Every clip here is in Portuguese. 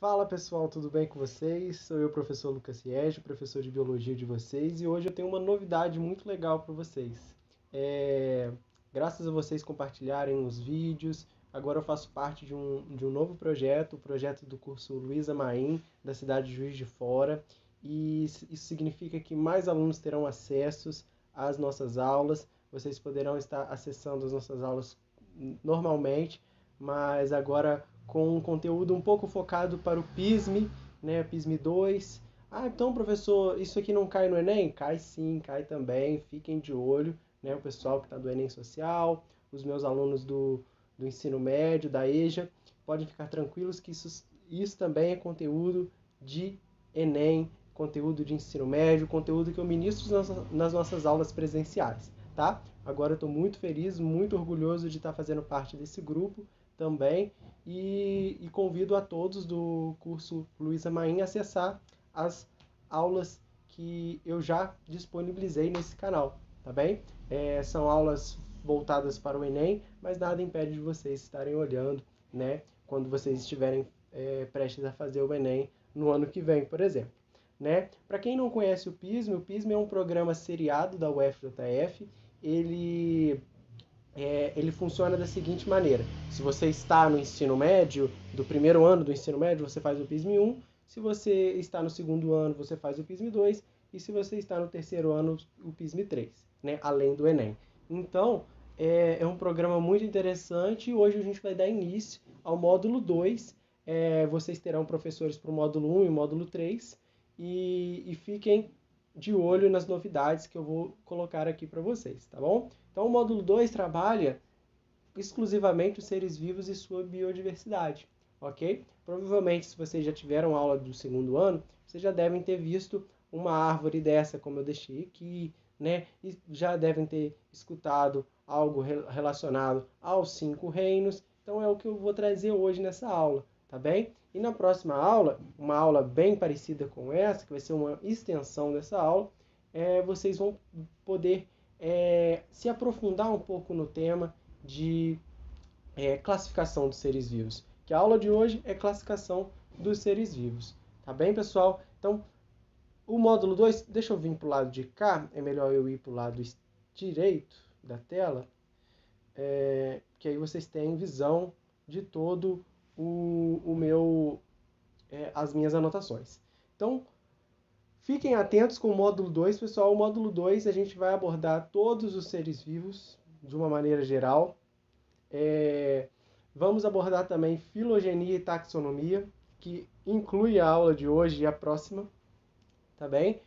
Fala pessoal, tudo bem com vocês? Sou eu, professor Lucas Siege, professor de biologia de vocês, e hoje eu tenho uma novidade muito legal para vocês. É, Graças a vocês compartilharem os vídeos, agora eu faço parte de um novo projeto, o projeto do curso Luísa Maim, da cidade de Juiz de Fora, e isso significa que mais alunos terão acessos às nossas aulas, vocês poderão estar acessando as nossas aulas normalmente, mas agora com um conteúdo um pouco focado para o PISM, né, PISM 2. Ah, então, professor, isso aqui não cai no Enem? Cai sim, cai também. Fiquem de olho, né, o pessoal que está do Enem Social, os meus alunos do ensino médio, da EJA, podem ficar tranquilos que isso também é conteúdo de Enem, conteúdo de ensino médio, conteúdo que eu ministro nas nossas aulas presenciais, tá? Agora eu estou muito feliz, muito orgulhoso de estar fazendo parte desse grupo também e convido a todos do curso Luísa Maim a acessar as aulas que eu já disponibilizei nesse canal, tá bem? São aulas voltadas para o Enem, mas nada impede de vocês estarem olhando, né, quando vocês estiverem prestes a fazer o Enem no ano que vem, por exemplo. Né? Para quem não conhece o PISM é um programa seriado da UFJF. Ele funciona da seguinte maneira: se você está no ensino médio, do primeiro ano do ensino médio, você faz o PISM 1, se você está no segundo ano, você faz o PISM 2, e se você está no terceiro ano, o PISM 3, né? Além do Enem. Então, é um programa muito interessante e hoje a gente vai dar início ao módulo 2. Vocês terão professores para o módulo 1 e o módulo 3 e fiquem de olho nas novidades que eu vou colocar aqui para vocês, tá bom? Então, o módulo 2 trabalha exclusivamente os seres vivos e sua biodiversidade, ok? Provavelmente, se vocês já tiveram aula do segundo ano, vocês já devem ter visto uma árvore dessa, como eu deixei aqui, né? E já devem ter escutado algo relacionado aos 5 reinos. Então, é o que eu vou trazer hoje nessa aula, tá bem? E na próxima aula, uma aula bem parecida com essa, que vai ser uma extensão dessa aula, vocês vão poder se aprofundar um pouco no tema de classificação dos seres vivos. Que a aula de hoje é classificação dos seres vivos. Tá bem, pessoal? Então, o módulo 2, deixa eu vir para o lado de cá, é melhor eu ir para o lado direito da tela, que aí vocês têm visão de todo as minhas anotações. Então, fiquem atentos com o módulo 2, pessoal. O módulo 2 a gente vai abordar todos os seres vivos de uma maneira geral. Vamos abordar também filogenia e taxonomia, que inclui a aula de hoje e a próxima, tá bem?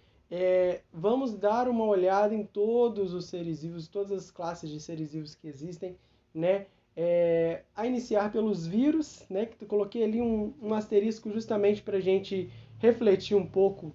Vamos dar uma olhada em todos os seres vivos, todas as classes de seres vivos que existem, né? A iniciar pelos vírus, né? Que eu coloquei ali um asterisco justamente para a gente refletir um pouco.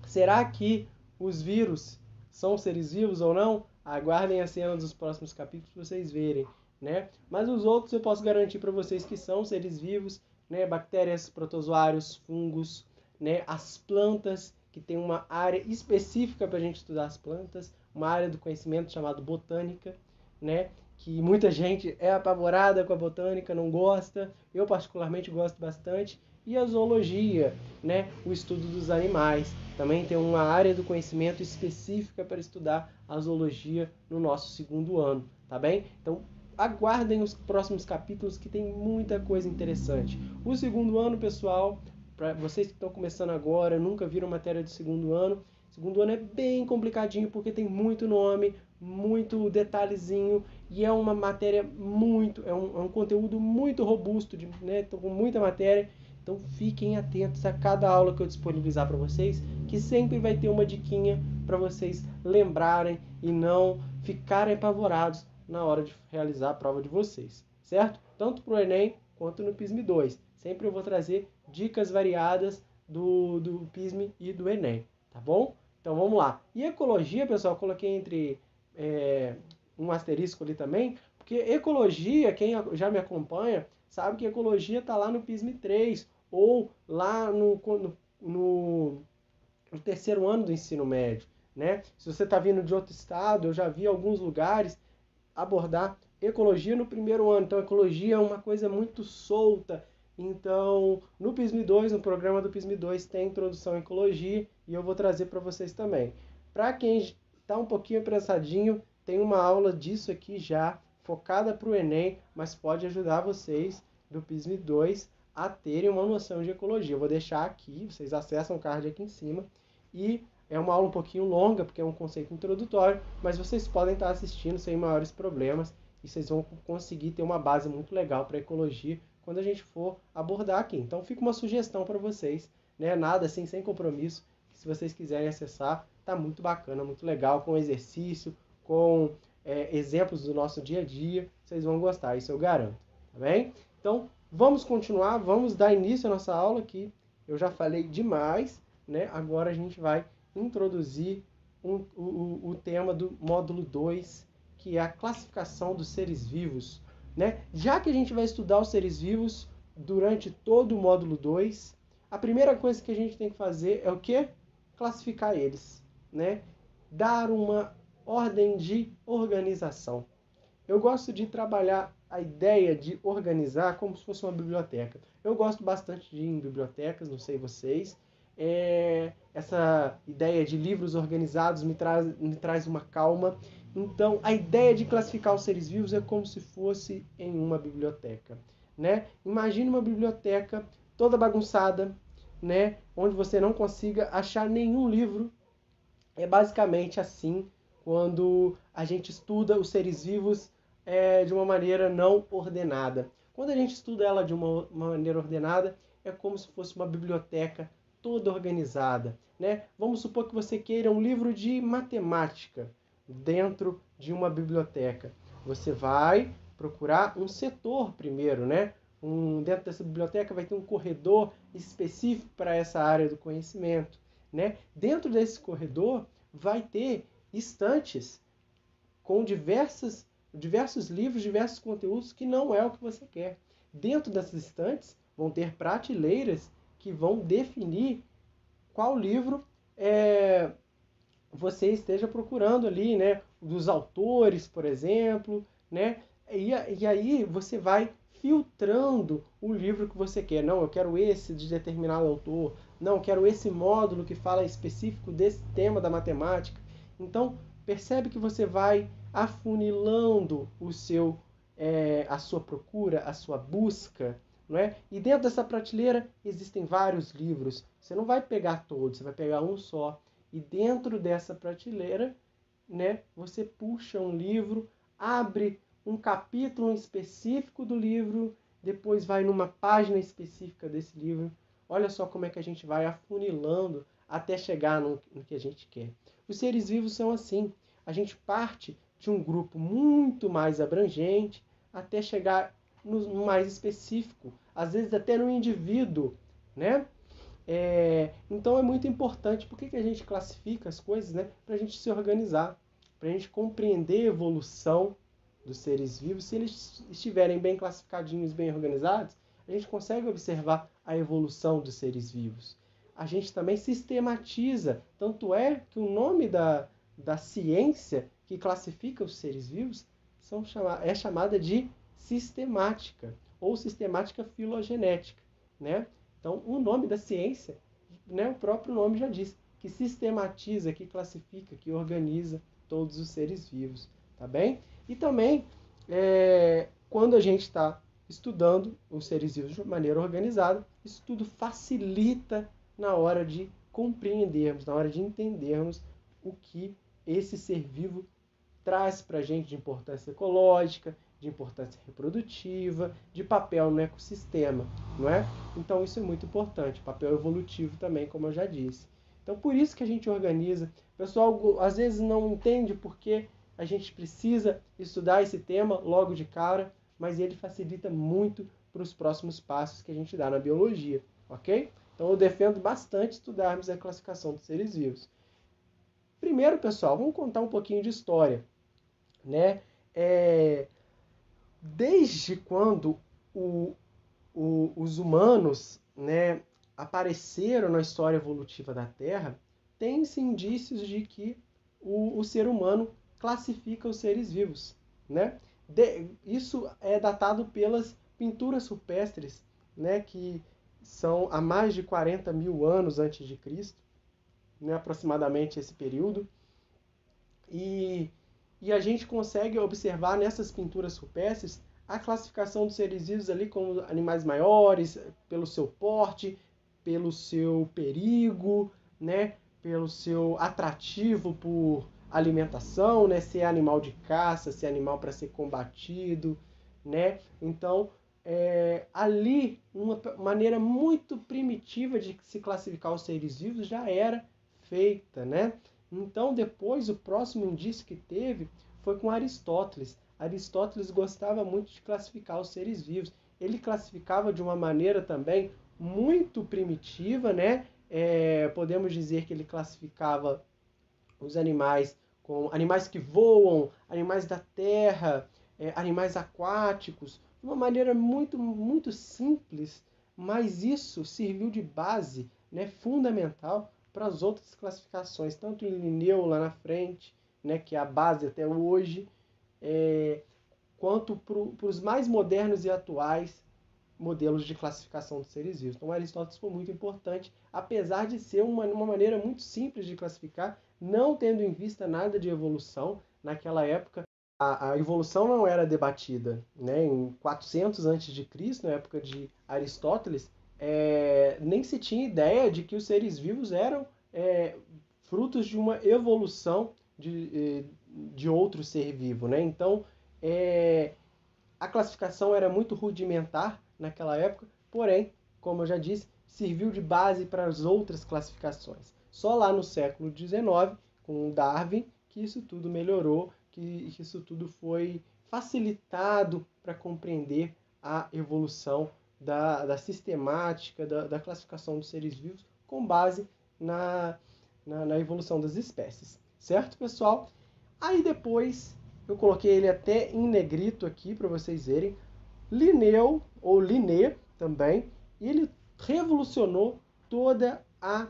Será que os vírus são seres vivos ou não? Aguardem a cena dos próximos capítulos para vocês verem, né? Mas os outros eu posso garantir para vocês que são seres vivos, né? Bactérias, protozoários, fungos, né? As plantas, que tem uma área específica para a gente estudar as plantas, uma área do conhecimento chamada botânica, né? Que muita gente é apavorada com a botânica, não gosta. Eu particularmente gosto bastante. E a zoologia, né? O estudo dos animais. Também tem uma área do conhecimento específica para estudar a zoologia no nosso segundo ano, tá bem? Então, aguardem os próximos capítulos que tem muita coisa interessante. O segundo ano, pessoal, para vocês que estão começando agora, nunca viram matéria do segundo ano, segundo ano é bem complicadinho porque tem muito nome, muito detalhezinho e é uma matéria muito, é um conteúdo muito robusto, né? Tô com muita matéria. Então fiquem atentos a cada aula que eu disponibilizar para vocês, que sempre vai ter uma diquinha para vocês lembrarem e não ficarem apavorados na hora de realizar a prova de vocês, certo? Tanto para o Enem quanto no PISM 2. Sempre eu vou trazer dicas variadas do PISM e do Enem, tá bom? Então vamos lá. E ecologia, pessoal, eu coloquei entre um asterisco ali também, porque ecologia, quem já me acompanha, sabe que ecologia está lá no PISM 3 ou lá no terceiro ano do ensino médio, né? Se você está vindo de outro estado, eu já vi alguns lugares abordar ecologia no primeiro ano. Então, ecologia é uma coisa muito solta, Então, no PISM 2, no programa do PISM 2, tem introdução à ecologia e eu vou trazer para vocês também. Para quem está um pouquinho apressadinho, tem uma aula disso aqui já, focada para o Enem, mas pode ajudar vocês do PISM 2 a terem uma noção de ecologia. Eu vou deixar aqui, vocês acessam o card aqui em cima, e é uma aula um pouquinho longa, porque é um conceito introdutório, mas vocês podem estar assistindo sem maiores problemas, e vocês vão conseguir ter uma base muito legal para ecologia quando a gente for abordar aqui. Então fica uma sugestão para vocês, né? Nada assim, sem compromisso. Se vocês quiserem acessar, tá muito bacana, muito legal, com exercício, com exemplos do nosso dia a dia. Vocês vão gostar, isso eu garanto, tá bem? Então vamos continuar, vamos dar início à nossa aula aqui. Eu já falei demais, né? Agora a gente vai introduzir o tema do módulo 2, que é a classificação dos seres vivos, né? Já que a gente vai estudar os seres vivos durante todo o módulo 2, a primeira coisa que a gente tem que fazer é o quê? Classificar eles, né? Dar uma ordem de organização. Eu gosto de trabalhar a ideia de organizar como se fosse uma biblioteca. Eu gosto bastante de ir em bibliotecas, não sei vocês. Essa ideia de livros organizados me traz uma calma. Então, a ideia de classificar os seres vivos é como se fosse em uma biblioteca, né? Imagine uma biblioteca toda bagunçada, né? Onde você não consiga achar nenhum livro. É basicamente assim quando a gente estuda os seres vivos de uma maneira não ordenada. Quando a gente estuda ela de uma maneira ordenada, é como se fosse uma biblioteca toda organizada, né? Vamos supor que você queira um livro de matemática dentro de uma biblioteca. Você vai procurar um setor primeiro, né? Dentro dessa biblioteca vai ter um corredor específico para essa área do conhecimento, né? Dentro desse corredor vai ter estantes com diversos livros, diversos conteúdos que não é o que você quer. Dentro dessas estantes vão ter prateleiras que vão definir qual livro você esteja procurando ali, né? Dos autores, por exemplo, né? E aí você vai filtrando o livro que você quer. Não, eu quero esse de determinado autor. Não, eu quero esse módulo que fala específico desse tema da matemática. Então, percebe que você vai afunilando a sua procura, a sua busca, não é? E dentro dessa prateleira existem vários livros. Você não vai pegar todos, você vai pegar um só. E dentro dessa prateleira, né, você puxa um livro, abre um capítulo específico do livro, depois vai numa página específica desse livro. Olha só como é que a gente vai afunilando até chegar no que a gente quer. Os seres vivos são assim. A gente parte de um grupo muito mais abrangente até chegar no mais específico, às vezes até no indivíduo, né? Então é muito importante. Por que a gente classifica as coisas, né? Para a gente se organizar, para a gente compreender a evolução dos seres vivos. Se eles estiverem bem classificadinhos, bem organizados, a gente consegue observar a evolução dos seres vivos. A gente também sistematiza. Tanto é que o nome da ciência que classifica os seres vivos é chamada de sistemática ou sistemática filogenética, né? Então, o nome da ciência, né, o próprio nome já diz, que sistematiza, que classifica, que organiza todos os seres vivos, tá bem? E também, quando a gente está estudando os seres vivos de maneira organizada, isso tudo facilita na hora de compreendermos, na hora de entendermos o que esse ser vivo traz para a gente de importância ecológica, de importância reprodutiva, de papel no ecossistema, não é? Então isso é muito importante, papel evolutivo também, como eu já disse. Então por isso que a gente organiza. O pessoal às vezes não entende porque a gente precisa estudar esse tema logo de cara, mas ele facilita muito para os próximos passos que a gente dá na biologia, ok? Então eu defendo bastante estudarmos a classificação dos seres vivos. Primeiro, pessoal, vamos contar um pouquinho de história, né? Desde quando os humanos, né, apareceram na história evolutiva da Terra, tem-se indícios de que o ser humano classifica os seres vivos, né? Isso é datado pelas pinturas rupestres né, que são há mais de 40 mil anos antes de Cristo, né, aproximadamente esse período. E, e a gente consegue observar nessas pinturas rupestres a classificação dos seres vivos ali como animais maiores, pelo seu porte, pelo seu perigo, né, pelo seu atrativo por alimentação, né, se é animal de caça, se é animal para ser combatido, né? Então, ali uma maneira muito primitiva de se classificar os seres vivos já era feita, né? Então, depois, o próximo indício que teve foi com Aristóteles. Aristóteles gostava muito de classificar os seres vivos. Ele classificava de uma maneira também muito primitiva, né? Podemos dizer que ele classificava os animais com animais que voam, animais da terra, animais aquáticos, de uma maneira muito, muito simples, mas isso serviu de base, né, fundamental para as outras classificações, tanto em Linneu lá na frente, né, que é a base até hoje, quanto para os mais modernos e atuais modelos de classificação dos seres vivos. Então, Aristóteles foi muito importante, apesar de ser uma maneira muito simples de classificar, não tendo em vista nada de evolução. Naquela época, a evolução não era debatida. Né? Em 400 a.C., na época de Aristóteles, nem se tinha ideia de que os seres vivos eram frutos de uma evolução de outro ser vivo. Né? Então, a classificação era muito rudimentar naquela época, porém, como eu já disse, serviu de base para as outras classificações. Só lá no século XIX, com Darwin, que isso tudo melhorou, que isso tudo foi facilitado para compreender a evolução da sistemática, da classificação dos seres vivos, com base na evolução das espécies. Certo, pessoal? Aí depois eu coloquei ele até em negrito aqui para vocês verem. Linneu, ou Linné também, e ele revolucionou toda a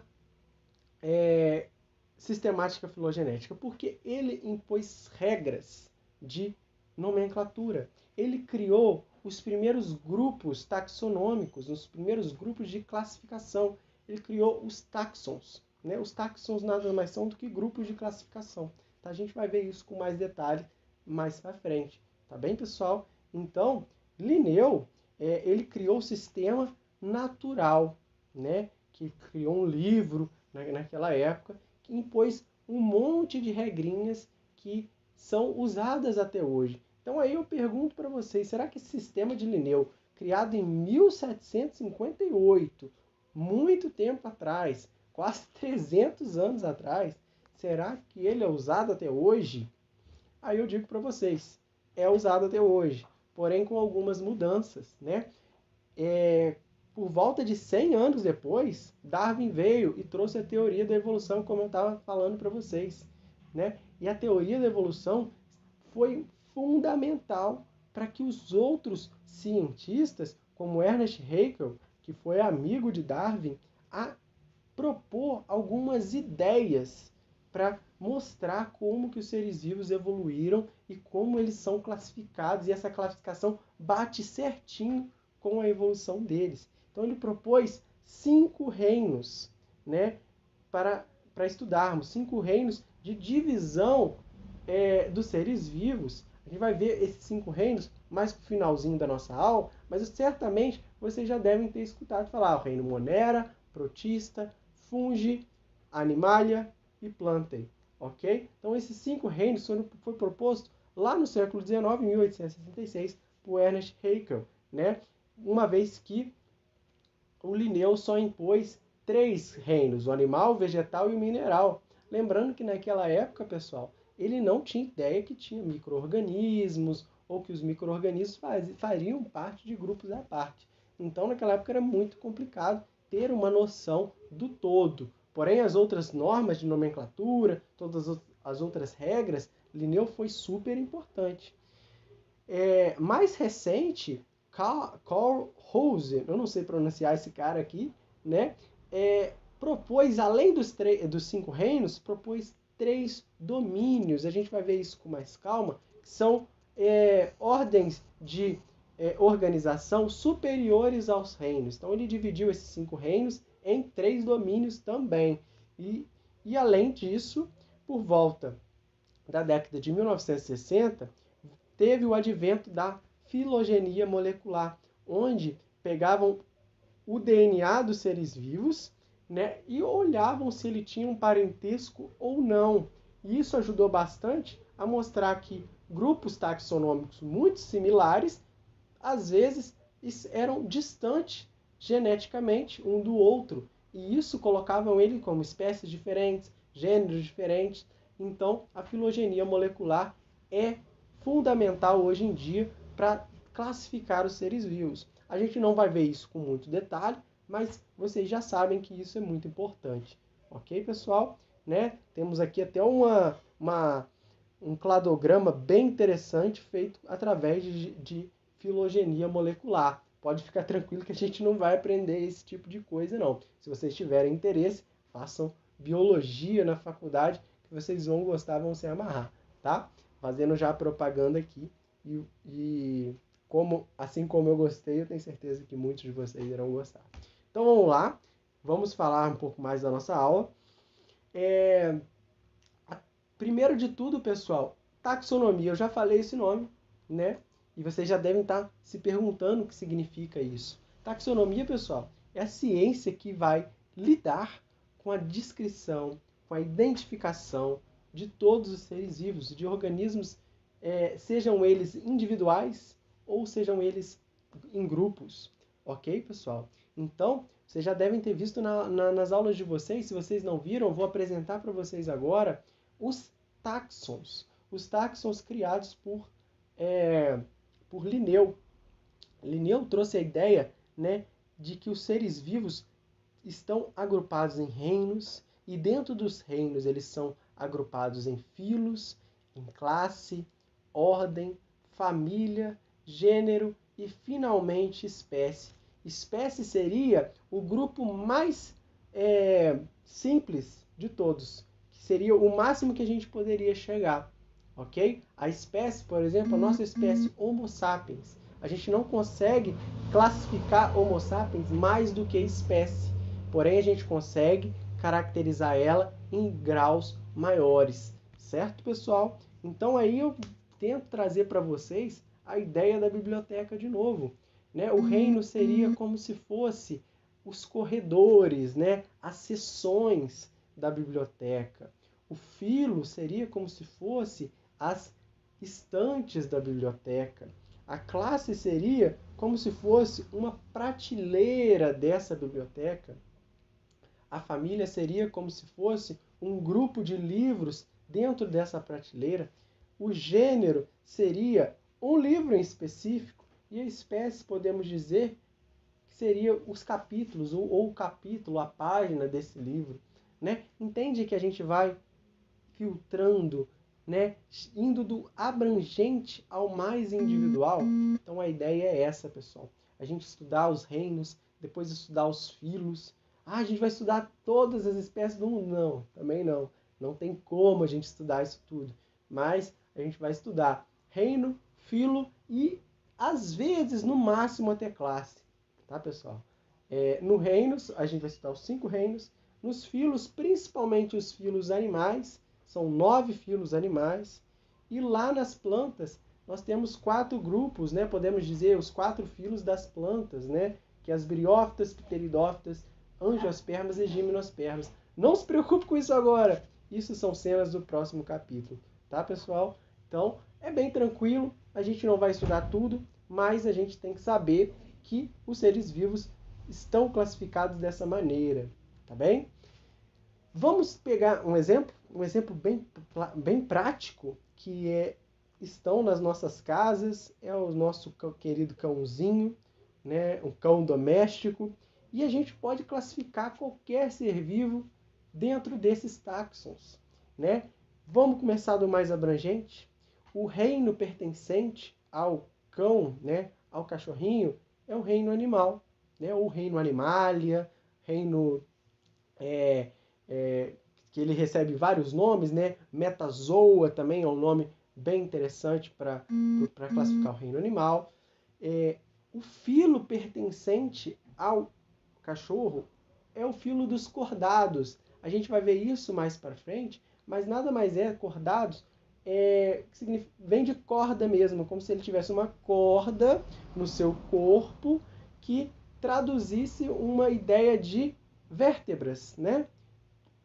sistemática filogenética, porque ele impôs regras de nomenclatura. Ele criou os primeiros grupos taxonômicos, os primeiros grupos de classificação. Ele criou os táxons. Né? Os táxons nada mais são do que grupos de classificação. Tá? A gente vai ver isso com mais detalhe mais para frente. Tá bem, pessoal? Então, Linneu, ele criou o sistema natural, né? Que criou um livro naquela época, que impôs um monte de regrinhas que são usadas até hoje. Então aí eu pergunto para vocês, será que esse sistema de Linneu, criado em 1758, muito tempo atrás, quase 300 anos atrás, será que ele é usado até hoje? Aí eu digo para vocês, é usado até hoje, porém com algumas mudanças, né? Por volta de 100 anos depois, Darwin veio e trouxe a teoria da evolução, como eu estava falando para vocês, né? E a teoria da evolução foi fundamental para que os outros cientistas, como Ernest Haeckel, que foi amigo de Darwin, a propor algumas ideias para mostrar como que os seres vivos evoluíram e como eles são classificados, e essa classificação bate certinho com a evolução deles. Então ele propôs 5 reinos, né, para estudarmos, 5 reinos de divisão dos seres vivos. A gente vai ver esses 5 reinos mais no finalzinho da nossa aula, mas certamente vocês já devem ter escutado falar o reino Monera, Protista, Fungi, Animalia e Plantae, ok? Então esses 5 reinos foi proposto lá no século XIX, em 1866, por Ernest Haeckel, né? Uma vez que o Linneu só impôs 3 reinos, o animal, o vegetal e o mineral. Lembrando que naquela época, pessoal, ele não tinha ideia que tinha micro-organismos ou que os micro-organismos fariam parte de grupos à parte. Então, naquela época era muito complicado ter uma noção do todo. Porém, as outras normas de nomenclatura, todas as outras regras, Linneu foi super importante. Mais recente, Carl Rose, eu não sei pronunciar esse cara aqui, né? Propôs, além dos 5 reinos, propôs 3 domínios. A gente vai ver isso com mais calma, que são ordens de organização superiores aos reinos. Então ele dividiu esses 5 reinos em 3 domínios também. E além disso, por volta da década de 1960, teve o advento da filogenia molecular, onde pegavam o DNA dos seres vivos, né, e olhavam se ele tinha um parentesco ou não. E isso ajudou bastante a mostrar que grupos taxonômicos muito similares, às vezes, eram distantes geneticamente um do outro. E isso colocavam ele como espécies diferentes, gêneros diferentes. Então, a filogenia molecular é fundamental hoje em dia para classificar os seres vivos. A gente não vai ver isso com muito detalhe, mas vocês já sabem que isso é muito importante. Ok, pessoal? Né? Temos aqui até um cladograma bem interessante feito através de filogenia molecular. Pode ficar tranquilo que a gente não vai aprender esse tipo de coisa, não. Se vocês tiverem interesse, façam biologia na faculdade, que vocês vão gostar, vão se amarrar, tá? Fazendo já a propaganda aqui. E assim como eu gostei, eu tenho certeza que muitos de vocês irão gostar. Então vamos lá, vamos falar um pouco mais da nossa aula. Primeiro de tudo, pessoal, taxonomia, eu já falei esse nome, né? E vocês já devem estar se perguntando o que significa isso. Taxonomia, pessoal, é a ciência que vai lidar com a descrição, com a identificação de todos os seres vivos, de organismos, sejam eles individuais ou sejam eles em grupos. Ok, pessoal? Então, vocês já devem ter visto nas aulas de vocês. Se vocês não viram, eu vou apresentar para vocês agora os táxons. Os táxons criados por Linneu. Linneu trouxe a ideia, né, de que os seres vivos estão agrupados em reinos, e dentro dos reinos eles são agrupados em filos, em classe, ordem, família, gênero e, finalmente, espécie. Espécie seria o grupo mais simples de todos, que seria o máximo que a gente poderia chegar, ok? A espécie, por exemplo, a nossa espécie Homo sapiens, a gente não consegue classificar Homo sapiens mais do que espécie, porém a gente consegue caracterizar ela em graus maiores, certo, pessoal? Então aí eu tento trazer para vocês a ideia da biblioteca de novo, né? O reino seria como se fosse os corredores, né? As seções da biblioteca. O filo seria como se fosse as estantes da biblioteca. A classe seria como se fosse uma prateleira dessa biblioteca. A família seria como se fosse um grupo de livros dentro dessa prateleira. O gênero seria um livro em específico. E a espécie, podemos dizer, que seria os capítulos, ou o capítulo, a página desse livro. Né? Entende que a gente vai filtrando, né? Indo do abrangente ao mais individual? Então a ideia é essa, pessoal. A gente estudar os reinos, depois estudar os filos. A gente vai estudar todas as espécies do mundo? Não, também não. Não tem como a gente estudar isso tudo. Mas a gente vai estudar reino, filo e, às vezes, no máximo, até classe. Tá, pessoal? No reinos, a gente vai estudar os 5 reinos. Nos filos, principalmente os filos animais, são 9 filos animais. E lá nas plantas, nós temos 4 grupos, né? Podemos dizer os 4 filos das plantas, né? Que é as briófitas, pteridófitas, angiospermas e gimnospermas. Não se preocupe com isso agora. Isso são cenas do próximo capítulo. Tá, pessoal? Então, é bem tranquilo. A gente não vai estudar tudo, mas a gente tem que saber que os seres vivos estão classificados dessa maneira. Tá bem? Vamos pegar um exemplo bem prático, que estão nas nossas casas, é o nosso querido cãozinho, né? Um cão doméstico, e a gente pode classificar qualquer ser vivo dentro desses táxons, né? Vamos começar do mais abrangente. O reino pertencente ao cão, né? Ao cachorrinho, é o reino animal, né? O reino animalia, reino que ele recebe vários nomes, né? Metazoa também é um nome bem interessante para classificar o reino animal. O filo pertencente ao cachorro é o filo dos cordados. A gente vai ver isso mais para frente, mas nada mais é cordados, vem de corda mesmo, como se ele tivesse uma corda no seu corpo que traduzisse uma ideia de vértebras, né?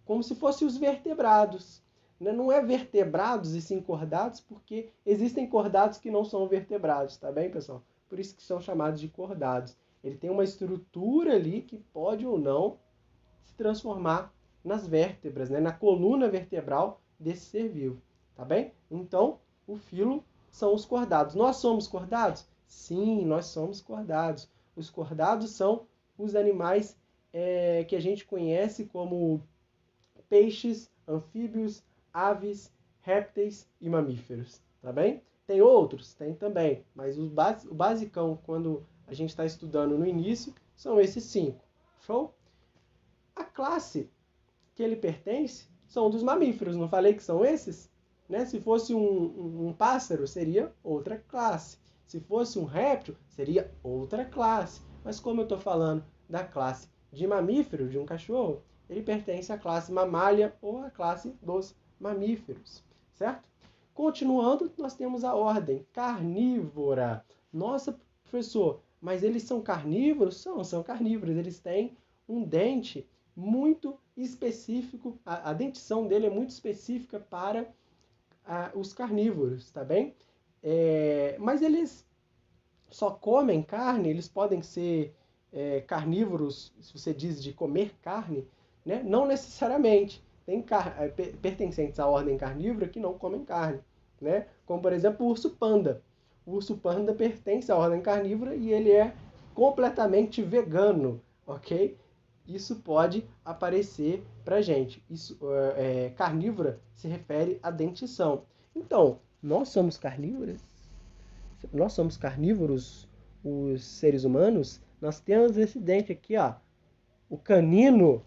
Como se fossem os vertebrados. Não é vertebrados e sim cordados, porque existem cordados que não são vertebrados, tá bem, pessoal? Por isso que são chamados de cordados. Ele tem uma estrutura ali que pode ou não se transformar nas vértebras, né? Na coluna vertebral desse ser vivo, tá bem? Então, o filo são os cordados. Nós somos cordados? Sim, nós somos cordados. Os cordados são os animais que a gente conhece como peixes, anfíbios, aves, répteis e mamíferos, tá bem? Tem outros? Tem também, mas o basicão, quando a gente está estudando no início, são esses 5. Show? A classe que ele pertence são dos mamíferos, não falei que são esses? Né? Se fosse um pássaro, seria outra classe. Se fosse um réptil, seria outra classe. Mas como eu estou falando da classe de mamífero, de um cachorro, ele pertence à classe mamália ou à classe dos mamíferos, certo? Continuando, nós temos a ordem carnívora. Nossa, professor, mas eles são carnívoros? São carnívoros. Eles têm um dente muito específico, a dentição dele é muito específica para os carnívoros, tá bem? Mas eles só comem carne, eles podem ser carnívoros, se você diz de comer carne, né? Não necessariamente. Tem pertencentes à ordem carnívora que não comem carne, né? Como, por exemplo, o urso panda. O urso panda pertence à ordem carnívora e ele é completamente vegano, ok? Isso pode aparecer para gente. Isso, carnívora se refere à dentição. Então, nós somos carnívoros? Nós somos carnívoros, os seres humanos? Nós temos esse dente aqui, ó, o canino.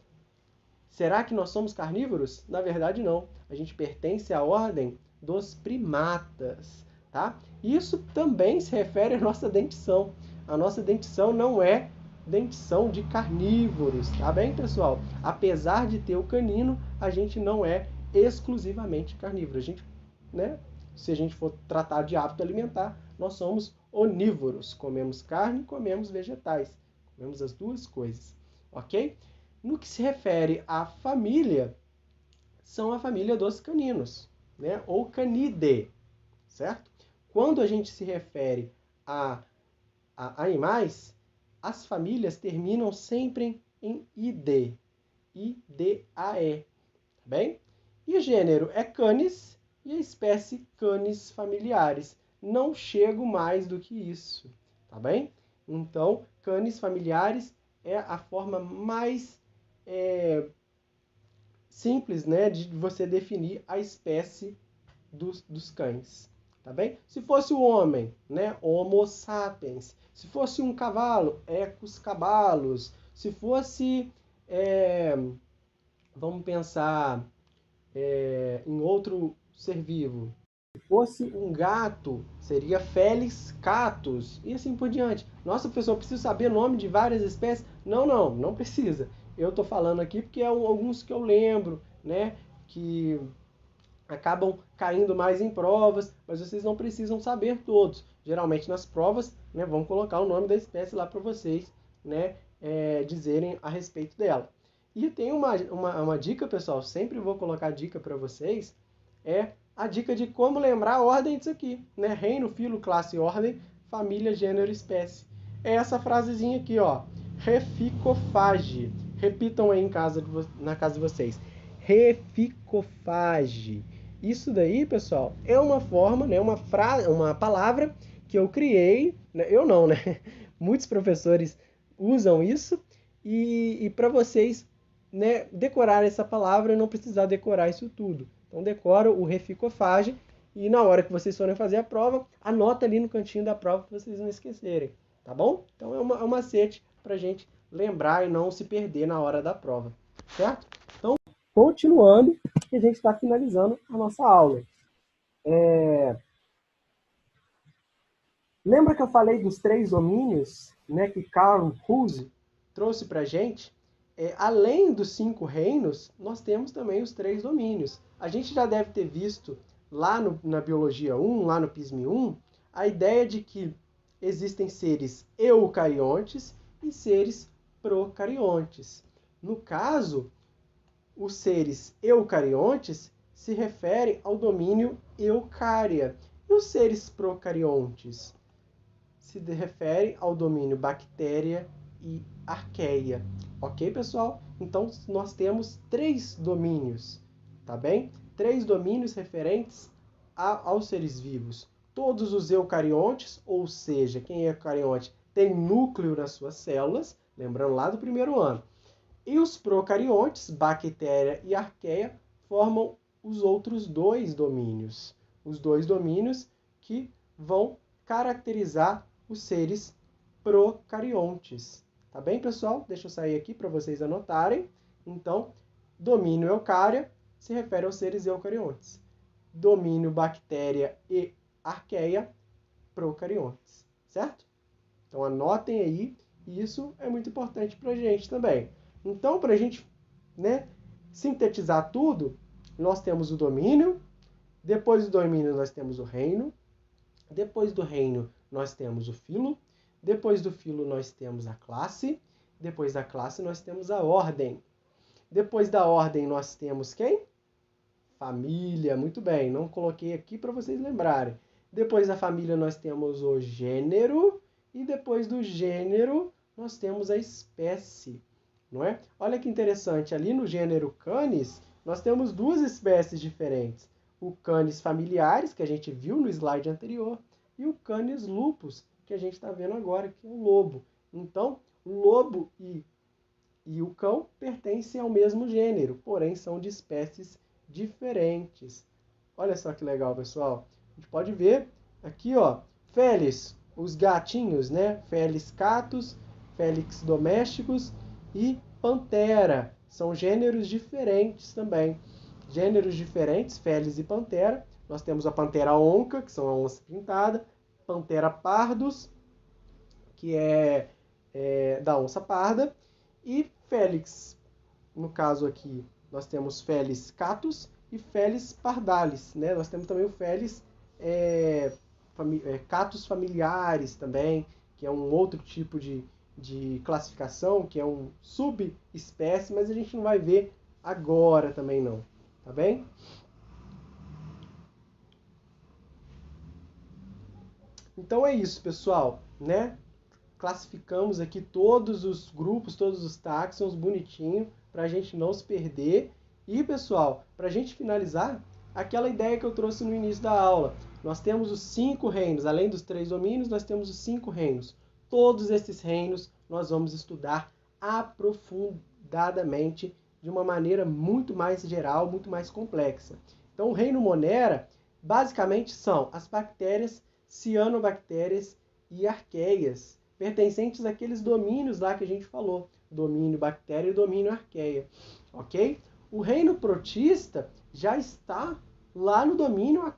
Será que nós somos carnívoros? Na verdade, não. A gente pertence à ordem dos primatas, tá? Isso também se refere à nossa dentição. A nossa dentição não é dentição de carnívoros, tá bem, pessoal? Apesar de ter o canino, a gente não é exclusivamente carnívoro. A gente, né, se a gente for tratar de hábito alimentar, nós somos onívoros. Comemos carne, comemos vegetais. Comemos as duas coisas, ok? No que se refere à família, são a família dos caninos, né? Ou canidae, certo? Quando a gente se refere a animais, as famílias terminam sempre em ide, I-D-A-E, tá bem? E o gênero é Canis e a espécie Canis familiares. Não chego mais do que isso, tá bem? Então, Canis familiares é a forma mais simples, né, de você definir a espécie dos cães, tá bem? Se fosse o homem, né, Homo sapiens. Se fosse um cavalo, Equus cabalus. Se fosse, vamos pensar em outro ser vivo. Se fosse um gato, seria Felis catus, e assim por diante. Nossa, professor, eu preciso saber o nome de várias espécies? Não precisa. Eu estou falando aqui porque é alguns que eu lembro, né, que acabam caindo mais em provas, mas vocês não precisam saber todos. Geralmente nas provas, né, vão colocar o nome da espécie lá para vocês, né, dizerem a respeito dela. E tem uma dica, pessoal, sempre vou colocar dica para vocês, a dica de como lembrar a ordem disso aqui, né? Reino, filo, classe, ordem, família, gênero, espécie. É essa frasezinha aqui, ó. Reficofage. Repitam aí na casa de vocês. Reficofage. Isso daí, pessoal, é uma forma, né, uma palavra que eu criei, né, eu não, né? Muitos professores usam isso e para vocês, né, decorar essa palavra, não precisar decorar isso tudo. Então decora o reficofage e na hora que vocês forem fazer a prova, anota ali no cantinho da prova para vocês não esquecerem, tá bom? Então é um macete para a gente lembrar e não se perder na hora da prova, certo? Então, continuando, a gente está finalizando a nossa aula. Lembra que eu falei dos 3 domínios, né, que Carl Ruse trouxe para a gente? Além dos 5 reinos, nós temos também os 3 domínios. A gente já deve ter visto lá na Biologia 1, lá no PISM 1, a ideia de que existem seres eucariontes e seres procariontes. No caso, os seres eucariontes se referem ao domínio eucária. E os seres procariontes se referem ao domínio bactéria e arqueia. Ok, pessoal? Então, nós temos 3 domínios, tá bem? 3 domínios referentes aos seres vivos. Todos os eucariontes, ou seja, quem é eucarionte tem núcleo nas suas células, lembrando lá do primeiro ano. E os procariontes, bactéria e arqueia, formam os outros 2 domínios. Os 2 domínios que vão caracterizar os seres procariontes. Tá bem, pessoal? Deixa eu sair aqui para vocês anotarem. Então, domínio eucária se refere aos seres eucariontes. Domínio bactéria e arqueia, procariontes. Certo? Então, anotem aí. Isso é muito importante para a gente também. Então, para a gente, né, sintetizar tudo, nós temos o domínio. Depois do domínio, nós temos o reino. Depois do reino, nós temos o filo. Depois do filo, nós temos a classe. Depois da classe, nós temos a ordem. Depois da ordem, nós temos quem? Família. Muito bem, não coloquei aqui para vocês lembrarem. Depois da família, nós temos o gênero. E depois do gênero, nós temos a espécie. Não é? Olha que interessante, ali no gênero Canis, nós temos 2 espécies diferentes. O Canis familiaris, que a gente viu no slide anterior, e o Canis lupus, que a gente está vendo agora, que é o lobo. Então, o lobo e o cão pertencem ao mesmo gênero, porém são de espécies diferentes. Olha só que legal, pessoal. A gente pode ver aqui, ó, Felis, os gatinhos, né? Felis catus, Felix domésticos e Pantera. São gêneros diferentes também. Gêneros diferentes, Felis e Pantera. Nós temos a Pantera onca, que são a onça pintada. Pantera pardus, que é da onça parda. E Felix, no caso aqui, nós temos Felis catus e Felis pardalis. Né? Nós temos também o Felis catus familiares também, que é um outro tipo de classificação, que é um subespécie, mas a gente não vai ver agora também não, tá bem? Então é isso, pessoal, né? Classificamos aqui todos os grupos, todos os táxons bonitinho, para a gente não se perder. E, pessoal, para a gente finalizar, aquela ideia que eu trouxe no início da aula. Nós temos os 5 reinos, além dos 3 domínios, nós temos os 5 reinos. Todos esses reinos nós vamos estudar aprofundadamente, de uma maneira muito mais geral, muito mais complexa. Então, o reino Monera, basicamente, são as bactérias, cianobactérias e arqueias, pertencentes àqueles domínios lá que a gente falou, domínio bactéria e domínio arqueia, ok? O reino protista já está lá no domínio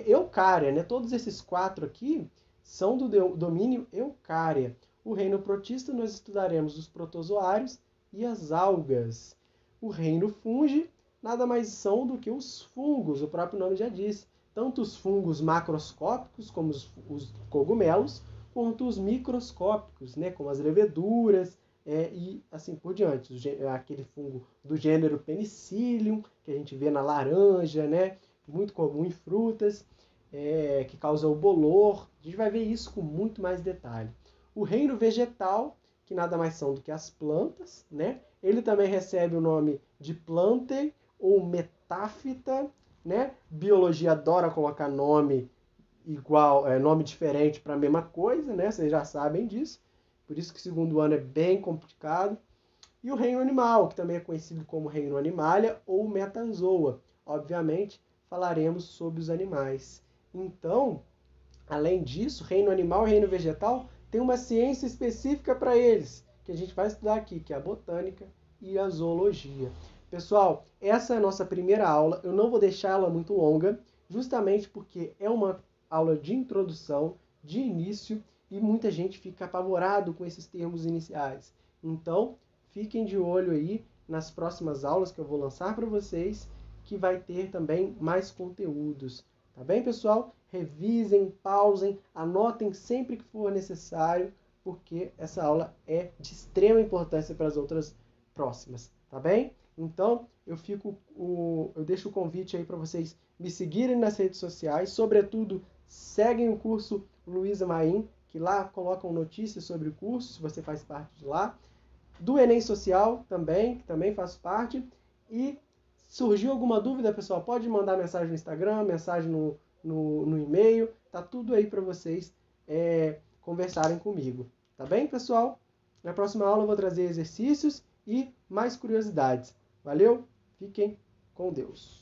eucária, né? Todos esses 4 aqui são do domínio eucária. O reino protista nós estudaremos os protozoários e as algas. O reino fungi nada mais são do que os fungos, o próprio nome já diz. Tanto os fungos macroscópicos, como os cogumelos, quanto os microscópicos, né, como as leveduras e assim por diante. Aquele fungo do gênero Penicillium, que a gente vê na laranja, né, muito comum em frutas, que causa o bolor. A gente vai ver isso com muito mais detalhe. O reino vegetal, que nada mais são do que as plantas, né? Ele também recebe o nome de plantae ou metáfita, né? Biologia adora colocar nome igual, nome diferente para a mesma coisa, né? Vocês já sabem disso. Por isso que o segundo ano é bem complicado. E o reino animal, que também é conhecido como reino animalia ou metazoa. Obviamente, falaremos sobre os animais. Então, além disso, reino animal e reino vegetal tem uma ciência específica para eles, que a gente vai estudar aqui, que é a botânica e a zoologia. Pessoal, essa é a nossa primeira aula. Eu não vou deixar ela muito longa, justamente porque é uma aula de introdução, de início e muita gente fica apavorado com esses termos iniciais. Então, fiquem de olho aí nas próximas aulas que eu vou lançar para vocês, que vai ter também mais conteúdos. Tá bem, pessoal? Revisem, pausem, anotem sempre que for necessário, porque essa aula é de extrema importância para as outras próximas, tá bem? Então, eu deixo o convite aí para vocês me seguirem nas redes sociais, sobretudo, seguem o curso Luísa Maim, que lá colocam notícias sobre o curso, se você faz parte de lá. Do Enem Social também, que também faço parte. E surgiu alguma dúvida, pessoal, pode mandar mensagem no Instagram, mensagem no e-mail, tá tudo aí para vocês conversarem comigo. Tá bem, pessoal? Na próxima aula eu vou trazer exercícios e mais curiosidades. Valeu? Fiquem com Deus.